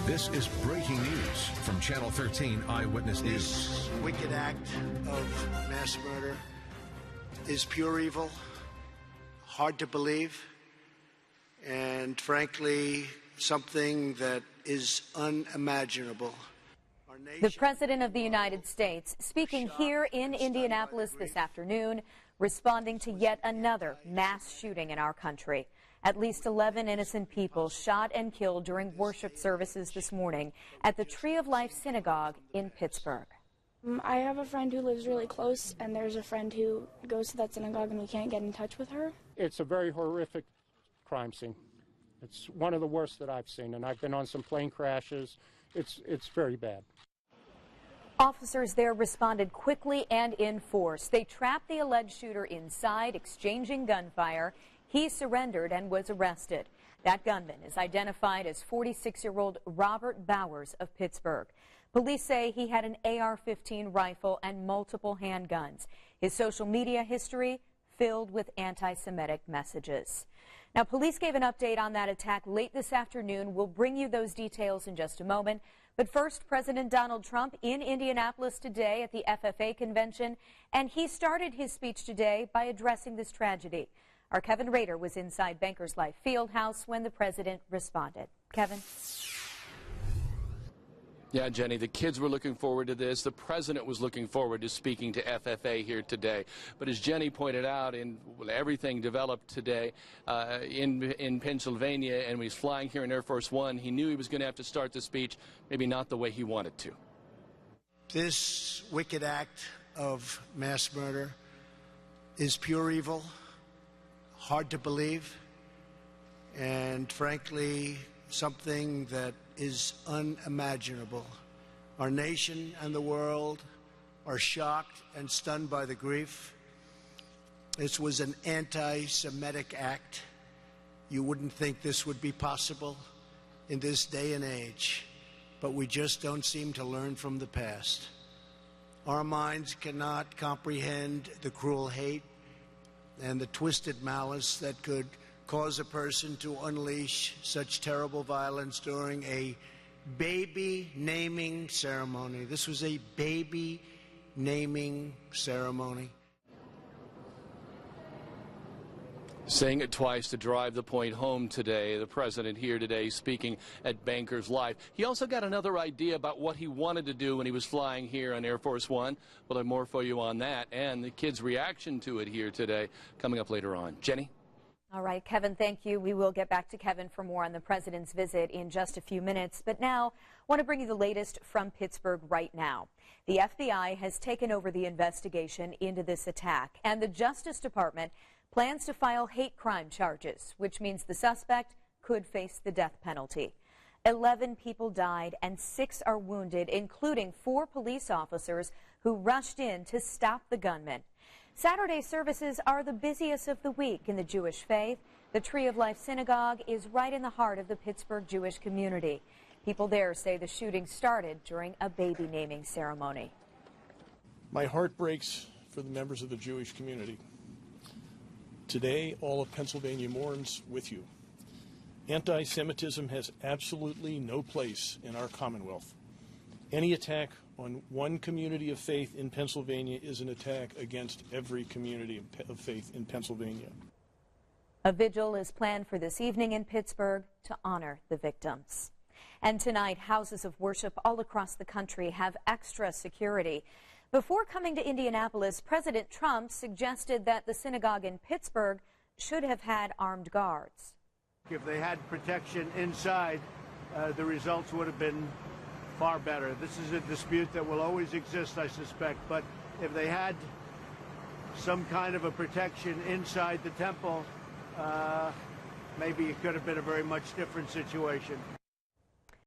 This is breaking news from Channel 13 Eyewitness News. This wicked act of mass murder is pure evil, hard to believe, and frankly, something that is unimaginable. The President of the United States speaking here in Indianapolis this afternoon, responding to yet another mass shooting in our country. At least 11 innocent people shot and killed during worship services this morning at the Tree of Life Synagogue in Pittsburgh. I have a friend who lives really close, and there's a friend who goes to that synagogue, and we can't get in touch with her. It's a very horrific crime scene. It's one of the worst that I've seen, and I've been on some plane crashes. It's very bad. Officers there responded quickly and in force. They trapped the alleged shooter inside, exchanging gunfire. He surrendered and was arrested. That gunman is identified as 46-year-old Robert Bowers of Pittsburgh. Police say he had an AR-15 rifle and multiple handguns. His social media history filled with anti-Semitic messages. Now, police gave an update on that attack late this afternoon. We'll bring you those details in just a moment. But first, President Donald Trump in Indianapolis today at the FFA convention, and he started his speech today by addressing this tragedy. Our Kevin Rader was inside Bankers Life Fieldhouse when the president responded. Kevin? Yeah, Jenny, the kids were looking forward to this. The president was looking forward to speaking to FFA here today. But as Jenny pointed out, everything developed today in Pennsylvania, and when he's flying here in Air Force One, he knew he was going to have to start the speech maybe not the way he wanted to. This wicked act of mass murder is pure evil, hard to believe, and frankly, something that is unimaginable. Our nation and the world are shocked and stunned by the grief. This was an anti-Semitic act. You wouldn't think this would be possible in this day and age, but we just don't seem to learn from the past. Our minds cannot comprehend the cruel hate and the twisted malice that could cause a person to unleash such terrible violence during a baby naming ceremony. This was a baby naming ceremony. Saying it twice to drive the point home today, the president here today speaking at Bankers Life. He also got another idea about what he wanted to do when he was flying here on Air Force One. We'll have more for you on that and the kids' reaction to it here today coming up later on. Jenny? All right, Kevin, thank you. We will get back to Kevin for more on the president's visit in just a few minutes. But now, I want to bring you the latest from Pittsburgh right now. The FBI has taken over the investigation into this attack, and the Justice Department plans to file hate crime charges, which means the suspect could face the death penalty. 11 people died and 6 are wounded, including 4 police officers who rushed in to stop the gunman. Saturday services are the busiest of the week in the Jewish faith. The Tree of Life Synagogue is right in the heart of the Pittsburgh Jewish community. People there say the shooting started during a baby naming ceremony. My heart breaks for the members of the Jewish community. Today, all of Pennsylvania mourns with you. Anti-Semitism has absolutely no place in our Commonwealth. Any attack on one community of faith in Pennsylvania is an attack against every community of faith in Pennsylvania. A vigil is planned for this evening in Pittsburgh to honor the victims. And tonight, houses of worship all across the country have extra security. Before coming to Indianapolis, President Trump suggested that the synagogue in Pittsburgh should have had armed guards. If they had protection inside, the results would have been far better. This is a dispute that will always exist, I suspect, but if they had some kind of a protection inside the temple, maybe it could have been a very much different situation.